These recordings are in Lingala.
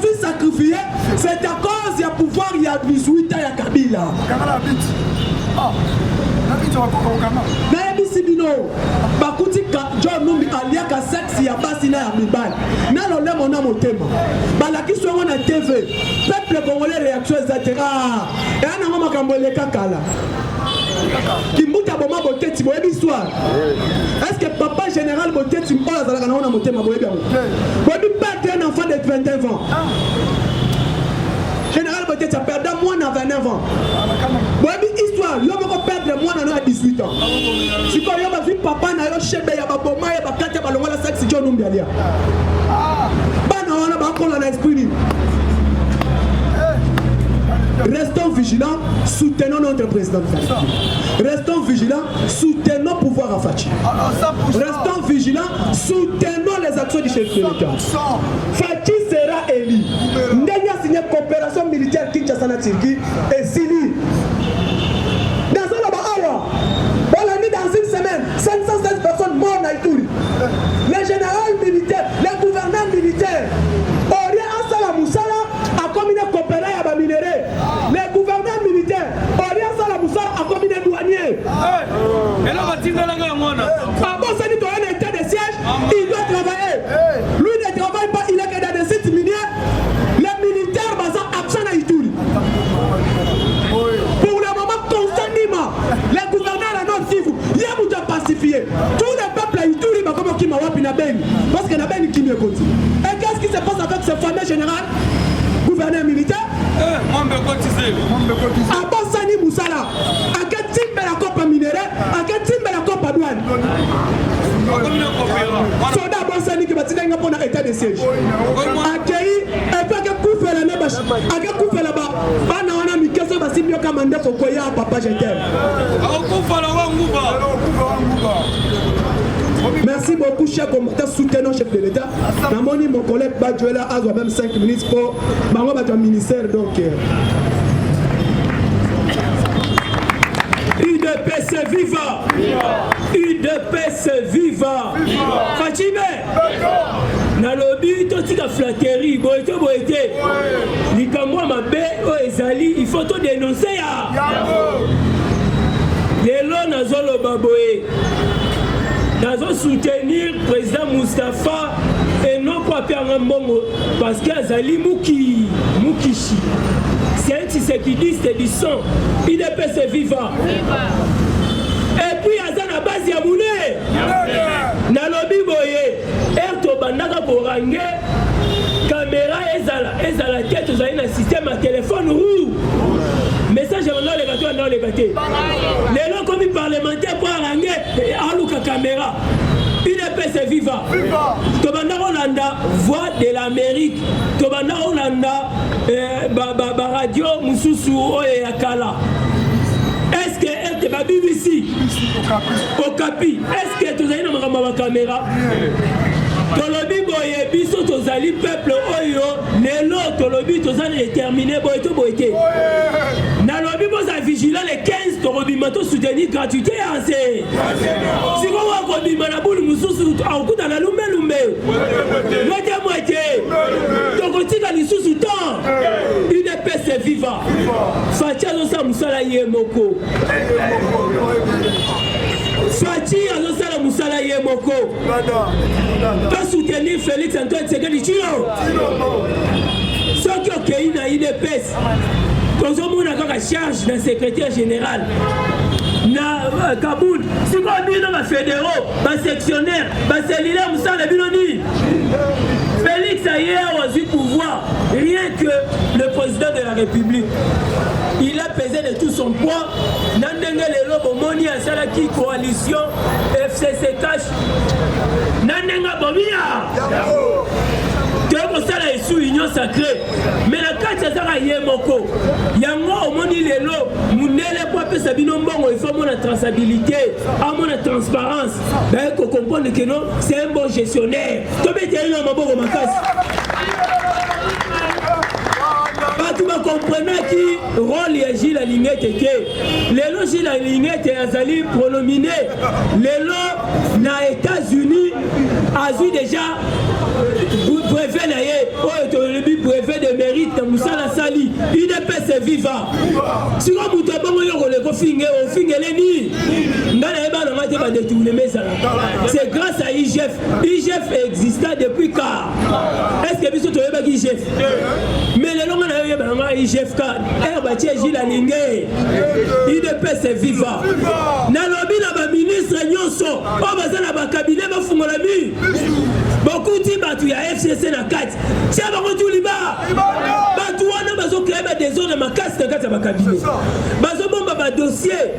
suis sacrifié, c'est à cause du pouvoir il y a 18 ans à Kabila. Nayebi Sibino, bakuti John Numbi aliaka sexe ya basi na ya mibali. Na lole mona motema. Balaki songo na TV. Peuple congolais réaction ezatera. Et na ngoma kambole kakala. Kimbuta boma boteti boyebi histoire. Est-ce que papa général boteti mpola zalaka na ona motema boyebi yango? Boyebi perdre un enfant de 29 ans. Général Botet a perdu moins de 29 ans. Bon, histoire, il y a perdre moins de 18 ans. Si tu as vu papa, il y a un chef, il y a un boma, il y a un kata, il y a un sexe, il y a un numbialia. Restons vigilants, soutenons notre président. Restons vigilants, soutenons le pouvoir à Fachi. Restons vigilants, soutenons les actions du chef de l'État. Fachi sera élu. Ndenya a signé coopération militaire Kinshasa na Turquie et Sili. Dans un laboratoire, on l'a mis dans une semaine, 516 personnes mortes à Ituri. Les généraux militaires, les gouverneurs militaires, Aurien Assala Moussala a combiné coopérer à minéraux. Les gouverneurs militaires, Aurien Assala Moussala a combiné douaniers. Ah bon, ça dit qu'il y a un état de siège, il doit travailler. Lui ne travaille pas, il est que dans des sites miniers. Les militaires sont absents à Ituri. Pour le moment, constamment, les gouverneurs à notre Kivu, ils ont pacifié. Tous les peuples à Ituri, comme qui m'a wapi na beni, parce que na beni qui me continue. Et qu'est-ce qui se passe avec ce fameux général, gouverneur militaire? Abonsani Moussala, à quel type de la coupe minérale, à quel type de la coupe douane? Soldat Abonsani qui va tirer pour l'état de siège. Accueilli, et puis à quel coup fait la neige, à quel coup fait là-bas? On a mis qu'est-ce que va s'y mieux commander pour quoi papa je t'aime. Merci beaucoup, cher commentaire, soutenant chef de l'État. Mon collègue Badjuela a même 5 minutes pour le ministère. Donc, UDPS viva! UDPS viva! Fatime! Nalobi, totika flatterie, boete. Likamwa mabe, ezali, il faut tout dénoncer ya! Lelo nazolo baboye. Nous soutenir le président Moustapha et non pas Pierre Mbongo parce qu'il y a Zali Moukishi. C'est un tisséquidiste du sang. IDPS vivant. Et puis il y a la base Yamoune. Nalobi Boye. Erto Bandaka Borangé. Caméra ezala tête aux un système à téléphone roux. Message dans les gâteaux dans les gâteaux. Les lois comme parlementaires pour arranger Alouka caméra. UDPS viva. Tobanda Rolanda, voix de l'Amérique. Tobanda Rolanda, radio Moussousou et Akala. Est-ce que elle te va BBC? Okapi. Est-ce que tu as une caméra? Tolobi boye biso tozali peuple oyo nelo tolobi tozali déterminé boyeto boyete. Nalobi boza vigilant les 15 tolobi mato soutenir gratuité assez. Si ko wa ko bima na bulu mususu akuta na lumbe. Moitié. Tokotika lisusu temps. UDPS viva. Fatia zo musala yemoko. Fatia zo musala yemoko. Pas soutenir Félix Antoine Tshisekedi Tshilombo. Ce qui est dans l'IDPS, quand on a une charge d'un secrétaire général, na Kaboul, si on a un fédéraux, un sectionnaire, un cellulaire, Félix ailleurs a eu pouvoir, rien que le président de la République. Il a pesé de tout son poids. Nandenge lelo bomoni asala ki coalition FCC cash. Nandenga bomia. Toko sala isu union sacrée. Mais la carte sala yemoko. Yango omoni lelo munele po pesa bino mbongo il faut mon traçabilité, à mon transparence. Ben ko comprendre que non, c'est un bon gestionnaire. To bete yo maboko makasi. Batuma comprenez qui rôle ya Gilles Alingete que lelo Gilles Alingete azali pronominé lelo na États-Unis azu déjà brevet na ye oyo brevet de mérite na musala sali IDPS viva siko muto bongo yoko le ko finge o fingeleni ngana eba na mate ba détourner mesala c'est grâce à IGF exista depuis quand est-ce que biso to yeba ki IGF mais le longa na yeba na IGF ka ba tie Gilles Alingé IDPS viva na lobi na ba ministre nyonso o bazana ba cabinet ba fungola mi beaucoup de batu ya FCC na kati si abako tuliba batu wana bazo créer ba des zones makasi na kati ya ba cabinet bazo bomba ba dossier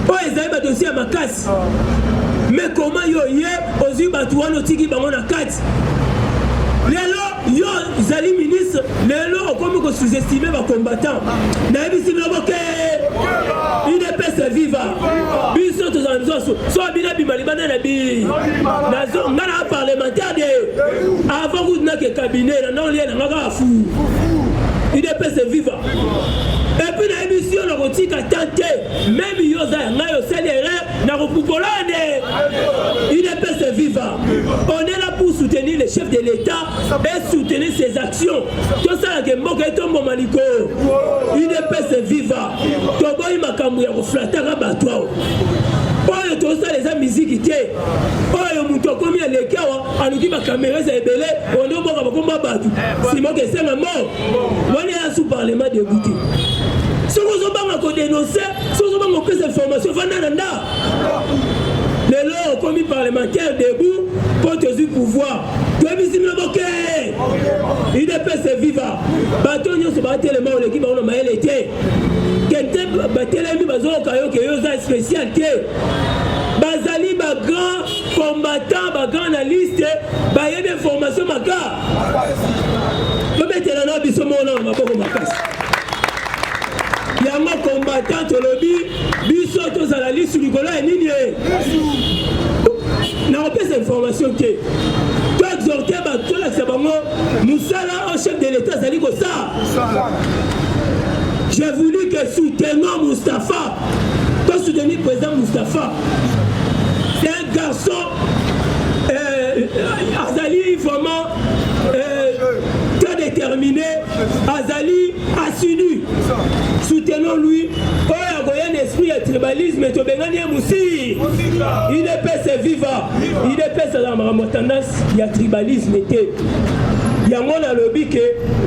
o ezali ba dossier ya makasi mais comment yo ye ozi batu wana tiki bango na kati lelo yo zali ministre lelo okomi ko sous-estimer ba combattant na ebisi loboke IDPS viva biso tozanzoso so bina bimali bana na bi nazo ngana parlementaire de avant que na ke cabinet na non lien na ngaka fu IDPS viva et puis la émission na kotika tante même yo za ngayo céléré na kopupolane IDPS viva on est là pour soutenir les chefs de l'État et soutenir ses actions tout ça que mboka etombo maliko IDPS viva to boy makambu ya koflataka batwa oyo tosala eza miziki te oyo mutu akomi elekewa aluki bakamera eza ebele ondo boka bakomba batu simoke esenga mo wani ya sous parlement dégoûté soki ozobanga kodénoncer soki ozobanga kopesa information vanda na nda lelo okomi parlementaire debout mpo tozwi pouvoir toyebisi bino boke IDPS viva bato nyonso batelema oleki bango na mayele te kente batelemi bazoyoka yo ke yo oza spécial te bazali bagrand combattant bagrand na liste bayebi information maka tobetela na biso mona na maboko makasi yango combattant tolobi biso tozala lisu likolo ya nini ye na opesa information te to exhorte bato tolakisa bango mosala au chef de l'état azali kosala. J'ai voulu que soutenons Moustapha, que soutenir le président Moustapha. C'est un garçon, Azali vraiment très déterminé, Azali assidu. Soutenons-lui. Oh, il y a un esprit de tribalisme, et IDPS viva. IDPS a la tendance, il y a tribalisme. yango na lobi ke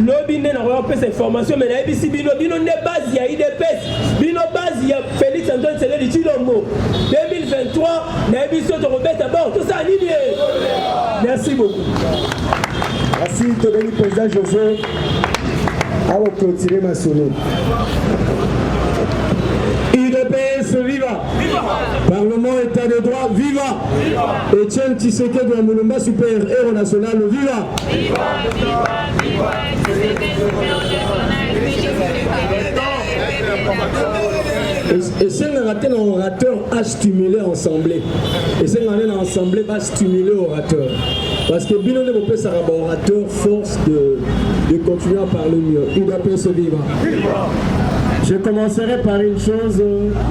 lobi nde na kopesa information mais na ebisi bino nde base ya IDPS bino base ya Félix Antoine Tshisekedi Tshilombo 2023 na ebisi to kobeta bon tout ça nini. Merci beaucoup. Merci Tony président José. À vous continuer ma sonnerie. IDPS viva. Parlement état de droit viva. Etienne Tshisekedi de Mulumba super héros national viva. Et c'est un orateur à stimuler ensemble. Et c'est un ensemble va stimuler orateur. Parce que bien on peut faire un orateur force de continuer à parler mieux. IDPS viva. Je commencerai par une chose,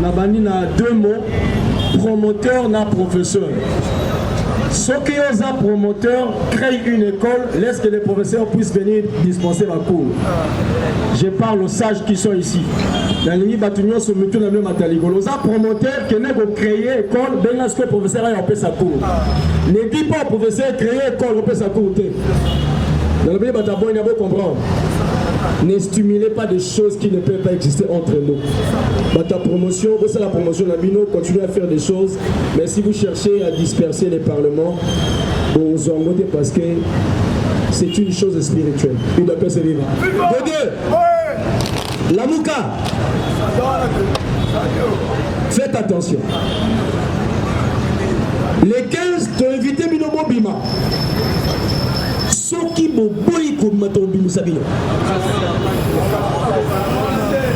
Nabani n'a deux mots, promoteur na professeur. Ceux qui osent un promoteur créent une école, laisse que les professeurs puissent venir dispenser la cours. Je parle aux sages qui sont ici. Dans les bâtiments sont mis dans le même matériel. Os promoteurs qui n'ont créé école, ben là ce que le professeur a fait sa cour. Ne dis pas au professeur créer école, on peut sa cour. Dans le pays bâtiment, il y a beau comprendre. Ne stimulez pas des choses qui ne peuvent pas exister entre nous. Ta promotion, c'est la promotion d'Amino, continuez à faire des choses, mais si vous cherchez à disperser les parlements, vous en votez parce que c'est une chose spirituelle. Une de se vivre. De deux, la Mouka. Faites attention. Les 15, tu as évité Binomo Bima.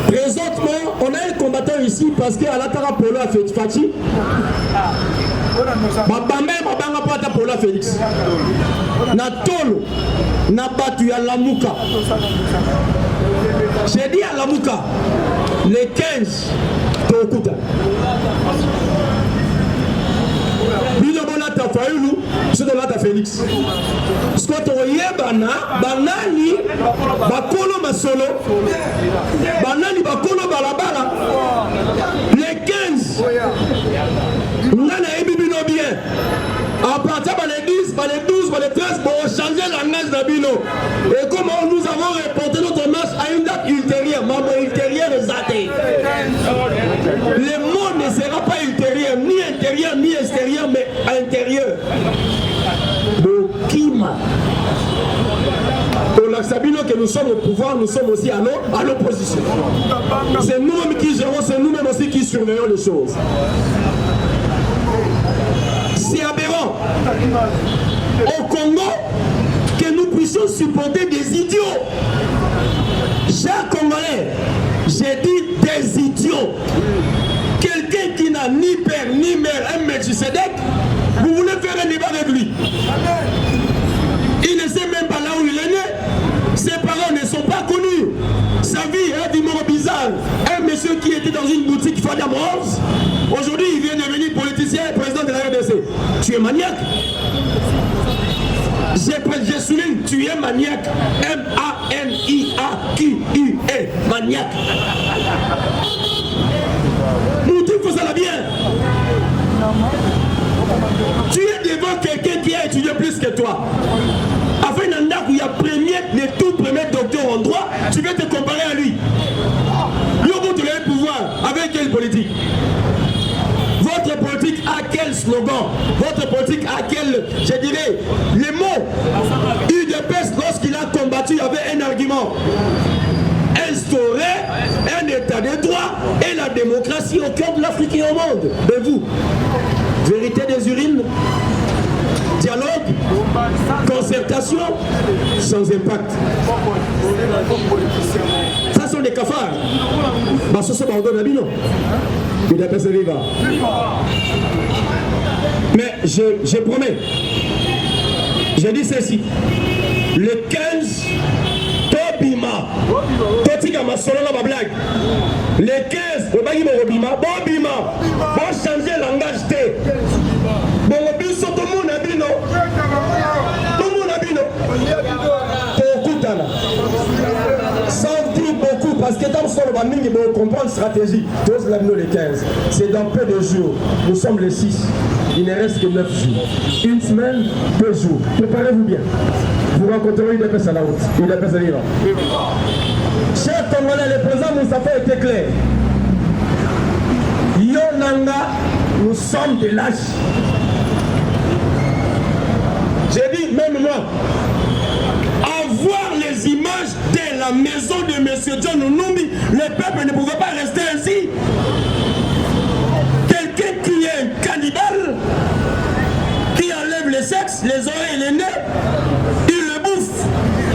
Présentement, on a un combattant ici parce qu'à la Tara Polo a fait Fati. Polo a Félix. Na Tolo, na Batu ya Lamouka. J'ai dit à Lamuka, les 15, Tokuta. Bilobonata Fayoulou, c'est de l'Ata Félix. Ce qu'on a banani, bakolo masolo, banani bakolo balabala. Les 15, on a ébibino bien. À partir de les 10, les 12, les 13, pour changer la neige d'Abino. Et comment nous avons reporté notre match à une date ultérieure, maman ultérieure est zatée. Le monde ne sera pas ultérieur, ni intérieur, ni extérieur, mais intérieur. Bokima. Pour la Sabino que nous sommes au pouvoir, nous sommes aussi à l'opposition. C'est nous-mêmes qui gérons, c'est nous-mêmes aussi qui surveillons les choses. C'est aberrant au Congo que nous puissions supporter des idiots. Chers Congolais, j'ai dit des idiots. Quelqu'un qui n'a ni père ni mère, un Melchisedec, vous voulez faire un débat avec lui. Il ne sait même pas là où il est né. Ses parents ne sont pas connus. Sa vie est du mort bizarre. Un monsieur qui était dans une boutique Fadiam Rose, aujourd'hui il vient devenir politicien et président de la RDC. Tu es maniaque. Je souligne, tu es maniaque. M-A-N-I-A-Q-U-E. Maniaque. Il faut ça la bien. Tu es devant quelqu'un qui a étudié plus que toi. Afin d'un où il y a les tout premiers docteurs en droit, tu veux te comparer à lui. Yogo, tu as le pouvoir. Avec quelle politique? Votre politique a quel slogan? Votre politique a quel, je dirais, les mots? UDPS, lorsqu'il a combattu, il y avait un argument. Instaurer un état de droit et la démocratie au cœur de l'Afrique et au monde. Mais vous, vérité des urines, dialogue, concertation, sans impact. Ça sont des cafards. Bah, ce sont des Barbino. Il a passé vivant. Mais je promets, je dis ceci. Le 15, Tobima. Totika ma solo na blague. Le 15, Obagi Bobima, Bobima. Bon changer langage T. Bon, biso tout le monde a bino. Tout le monde a bino. Sans dire beaucoup, parce que dans le sol, on va comprendre stratégie. Tous les 15. C'est dans peu de jours. Nous sommes les 6. Il ne reste que 9 jours. Une semaine, 2 jours. Préparez-vous bien. Vous rencontrerez une dépense à la route. Une dépense à l'Iran. Chers Congolais, le président Moustapha était clair. Yonanga, nous sommes des lâches. J'ai dit, même moi, avoir les images de la maison de M. John Numbi, le peuple ne pouvait pas rester ainsi. Quelqu'un qui est un cannibale, qui enlève les sexes, les oreilles et les nez, il le bouffe.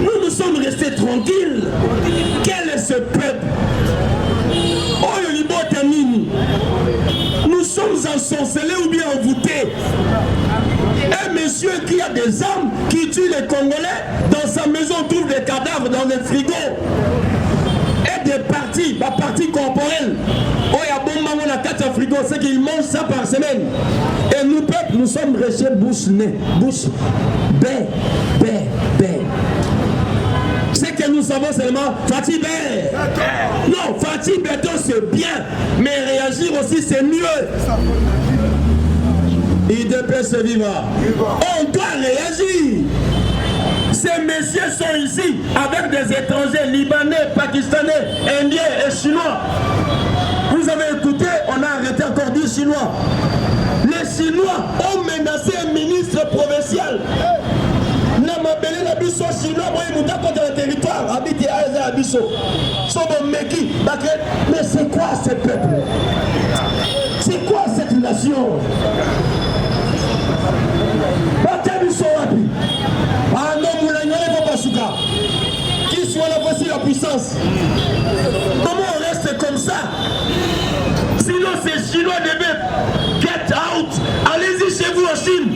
Nous sommes restés tranquilles. Quel est ce peuple? Oh, nous sommes ensorcelés ou bien envoûtés. Un monsieur qui a des armes, qui tue les Congolais, dans sa maison trouve des cadavres dans les frigos. Et des parties, la partie corporelle. Oh, il y a bon maman à 4 frigos, c'est qu'ils mangent ça par semaine. Et nous, peuple, nous sommes restés bouche-nez, bouche, baie. C'est que nous savons seulement Fatih Bé. Non, Fatih Béton c'est bien, mais réagir aussi c'est mieux. IDPS vivant. On doit réagir. Ces messieurs sont ici avec des étrangers libanais, pakistanais, indiens et chinois. Vous avez écouté, on a arrêté encore 10 Chinois. Les Chinois ont menacé un ministre provincial. Namabele la biso Chinois, moi il m'a contre le territoire, habité à Abisso. Mais c'est quoi ce peuple? C'est quoi cette nation? Qui soit là, voici la puissance. Comment on reste comme ça? Sinon ces Chinois devaient get out. Allez-y chez vous en Chine.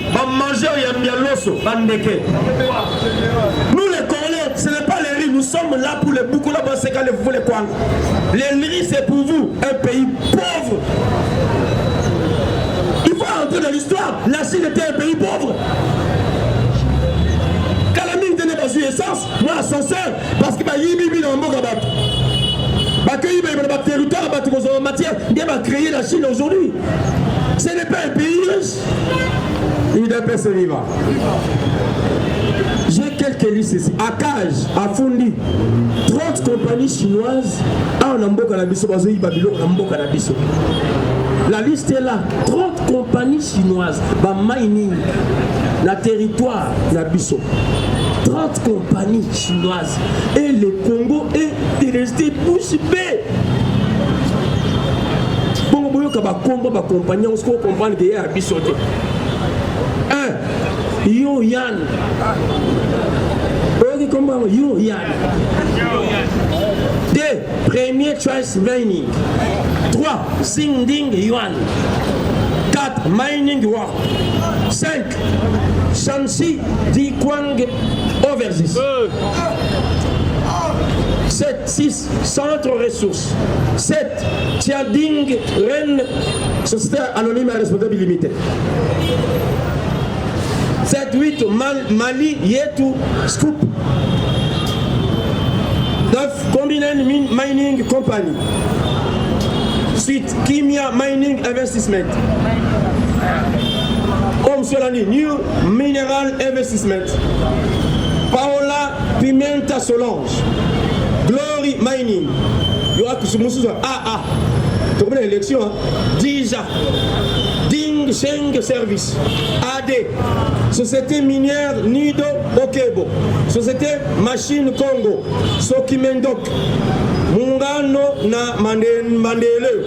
Nous les Congolais, ce n'est pas les riz, nous sommes là pour les Boukoula Banseka, les Fou, les Kwang. L'Enri, c'est pour vous un pays pauvre. Il faut entrer dans l'histoire. La Chine était un pays pauvre. Quand la mine tenait dans une essence, moi, sincère, parce que y a dans le monde dans territoire, dans matière, il va créer la Chine aujourd'hui. Ce n'est pas un pays riche. Il est pas vivant. J'ai quelques listes ici. À Cage, à Fundi, 30 compagnies chinoises. La liste est là. 30 compagnies chinoises. Mining, la territoire, la Bisso. 30 compagnies chinoises. Et le Congo est resté bouche bée. Bon, on va compagnie, on se comprend qu'il y a un Bisso. Yo Yan. Comment Yo Yan. 2. Premier Choice Mining. 3. Xingding Yuan. 4. Mining War. 5. Shanxi Dikwang Overseas. 7. 6. Centre Ressources. 7. Tiading Ren Société Anonyme à Responsabilité Limitée. 7, 8, Mali, Yetu, Scoop. 9, Combined Mining Company. 8, Kimia Mining Investment. Solani, New Mineral Investment. Paola Pimenta Solange. Glory Mining. Il y aura que ce mot soit AA. Tu comprends l'élection, hein? Déjà. Ding Sheng Service. AD. Société minière Nido Okebo. Société Machine Congo. Sokimendok. Mungano na Mandele.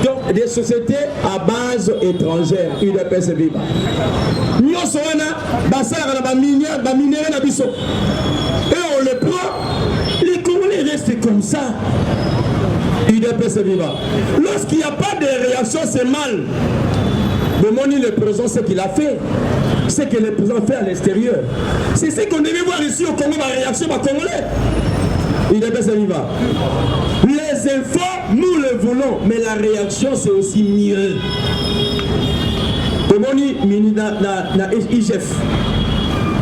Donc des sociétés à base étrangère. UDPS Viva. Nous sommes là, minéraux na biso. Et on le prend. Les Congolais restent comme ça. UDPS Viva. Lorsqu'il n'y a pas de réaction, c'est mal. Demandez le président ce qu'il a fait. Ce que le président fait à l'extérieur. C'est ce qu'on devait voir ici au Congo, la réaction des Congolais. UDPS Viva. Les infos, nous le voulons, mais la réaction c'est aussi mieux. Demandez na IGF.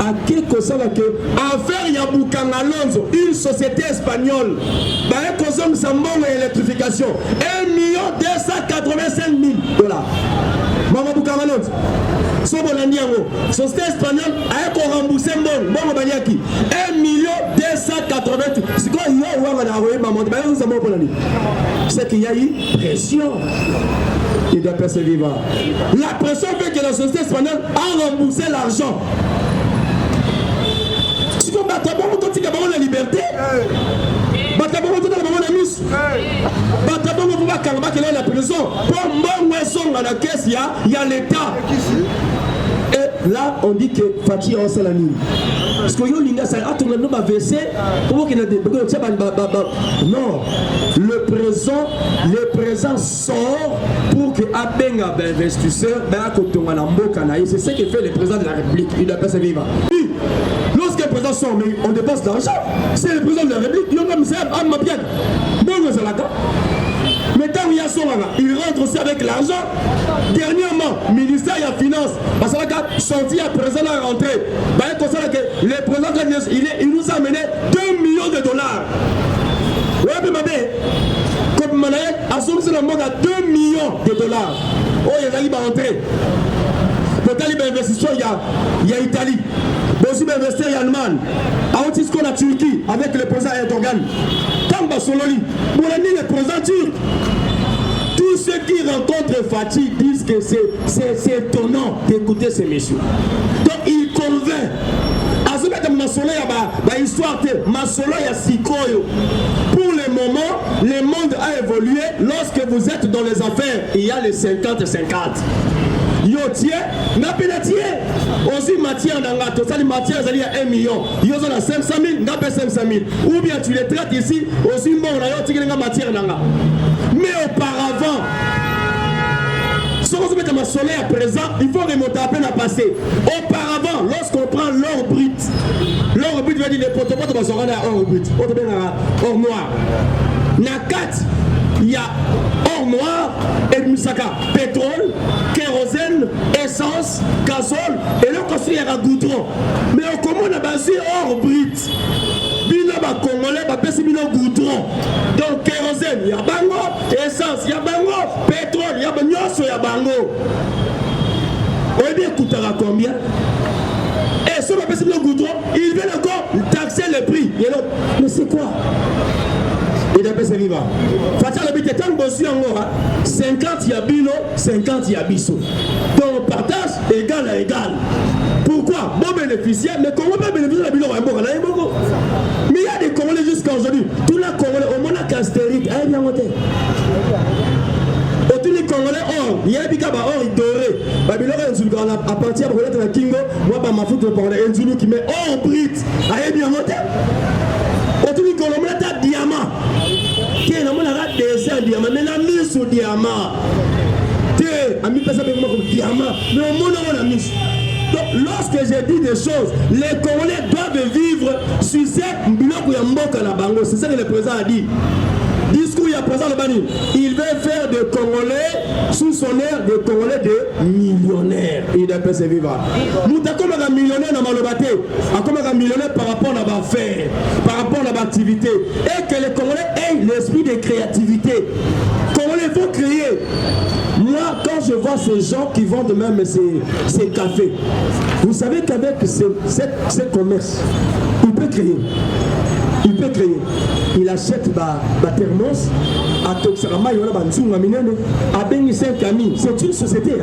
À quel que soit que affaire Yaboukanga Alonso, une société espagnole, bah consomme sa bombe et électrification, 1 285 000 $. Maman Boukanga Alonso, société espagnole a remboursé bon Banyaki 1 280 000 $. C'est quoi c'est qu'il y a eu pression. Il doit persévérer. La pression fait que la société espagnole a remboursé l'argent. La liberté, la prison, la caisse, il y a l'État. Et là, on dit que Fatih a la ligne. Parce que non, le présent sort pour que Abenga investisseur, c'est ce que fait le président de la République. Il doit pas se vivre. Lorsque le président sort, mais on dépense l'argent. C'est le président de la République. Il mais tant qu'il y a son il rentre aussi avec l'argent. Dernièrement, le ministère de la Finance, parce qu'il a sorti à présent la rentrée. Le président, il nous a amené 2 millions $. Oui, mais comme Manaïk a sorti le monde à 2 millions $. Oh, il y a une rentrée. Peut-être qu'il y a investissement, il y a Italie. Mais aussi investir en Allemagne. À Otisco, la Turquie, avec le président Erdogan. Tamba Sololi, Boulani, le président turc. Tous ceux qui rencontrent Fatih disent que c'est étonnant d'écouter ces messieurs. Donc il convainc. Pour le moment, le monde a évolué. Lorsque vous êtes dans les affaires, il y a les 50-50. Yo tiens, n'a pas tiens. Aussi matière dans la totale matière, il y a 1 million. Yo on a 500 000, n'a pas 500 000. Ou bien tu les traites ici, aussi bon, on a yo matière dans la. Mais auparavant, si on se met à soleil à présent, il faut remonter à peine à passer. Auparavant, lorsqu'on prend l'or or brut va dire les potopoto bazora na or brut oto benga or noir na 4 il y a or noir et misaka pétrole kérosène essence gazole et le construit à goudron mais comment on a basé or brut bino ba congolais ba pesi bino goudron donc kérosène ya bango essence ya bango pétrole ya banyoso ya bango oyebi ekutaka combien et si on va passer le goudron il vient encore taxer le prix mais c'est quoi et d'après c'est vivant fatia le but est tant bossu en 50 yabino 50 yabiso donc partage égal à égal. Pourquoi? Bon bénéficiaire, mais comment pas bénéficier de la bilan? Mais il y a des Congolais jusqu'à aujourd'hui. Tous les Congolais, au moins la castérite, aïe bien monté. Tous les Congolais, or, il y a des cas or doré. Babylone à partir de la Kingo, moi, ma foot, un Zulu qui met or brut, aïe bien monté. Tous les Congolais, t'as diamant. Qui est le désert diamant, mais la mise sur diamant. Ami personne ne comme diamant, mais au monde on a mis. Donc lorsque j'ai dit des choses, les Congolais doivent vivre sur cette bloc à la bango. C'est ça que le président a dit. Discours il y a présent le bani. Il veut faire des Congolais sous son air des Congolais de millionnaires. Il appelle ses vivants. Nous sommes un millionnaire dans Malobate, comme un millionnaire par rapport à l'affaire, par rapport à l'activité. Et que les Congolais aient l'esprit de créativité. Congolais faut créer. Moi, quand je vois ces gens qui vendent même ces cafés, vous savez qu'avec ce commerce, il peut créer. Il peut créer. Il achète ma thermos à Toxarama, il y a à Bengi 5 amis. C'est une société.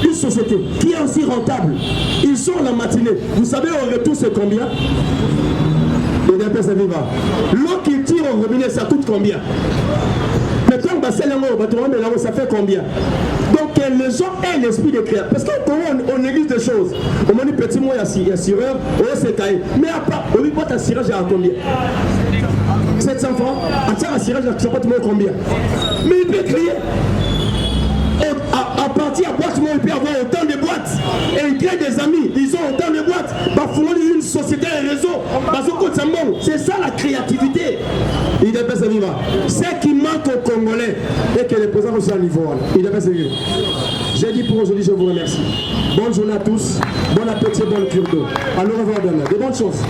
Une société qui est aussi rentable. Ils sont la matinée. Vous savez, au retour, c'est combien? L'eau qui tire au robinet, ça coûte combien? Mais quand ça fait combien? Donc les gens aient l'esprit de créer. Parce qu'on néglige des choses. On m'a dit petit mot, il y a sireur, c'est caillé. Mais à part, on lui porte un cirage à combien? 700 francs. À tiens, un cirage à combien? Mais il peut créer. À partir de boîte, il peut avoir autant de boîtes. Et il crée des amis. Ils ont autant de boîtes. Une société, un réseau. C'est ça la créativité. Il est pas vivant. Ce qui manque aux Congolais et que les présidents sont à niveau. Il est pas vivant. J'ai dit pour aujourd'hui, je vous remercie. Bonne journée à tous. Bon appétit, bonne cure d'eau. À nous revoir demain. De bonnes choses.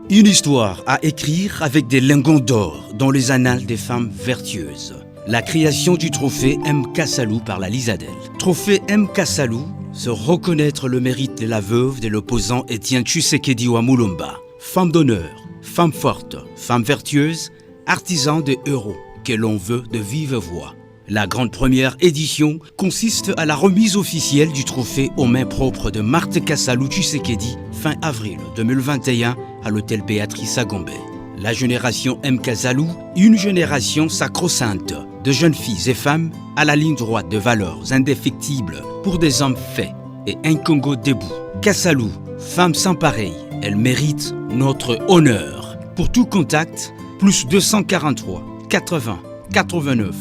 Une histoire à écrire avec des lingots d'or dans les annales des femmes vertueuses. La création du trophée M. Kassalou par la Lisadel. Trophée M. Kassalou, se reconnaître le mérite de la veuve de l'opposant Étienne Tshisekedi Wamulomba. Femme d'honneur, femme forte, femme vertueuse, artisan des héros que l'on veut de vive voix. La grande première édition consiste à la remise officielle du trophée aux mains propres de Marthe Kassalou Tshisekedi fin avril 2021 à l'hôtel Béatrice à Gombe. La génération M. Kassalou, une génération sacro-sainte de jeunes filles et femmes à la ligne droite de valeurs indéfectibles pour des hommes faits et un Congo debout. Kassalou, femme sans pareil, elle mérite notre honneur. Pour tout contact, plus 243 80 89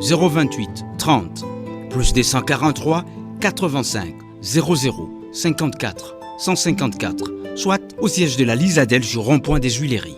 028 30, plus 243 85 00 54 154, soit au siège de la Lisadel sur rond-point des Huileries.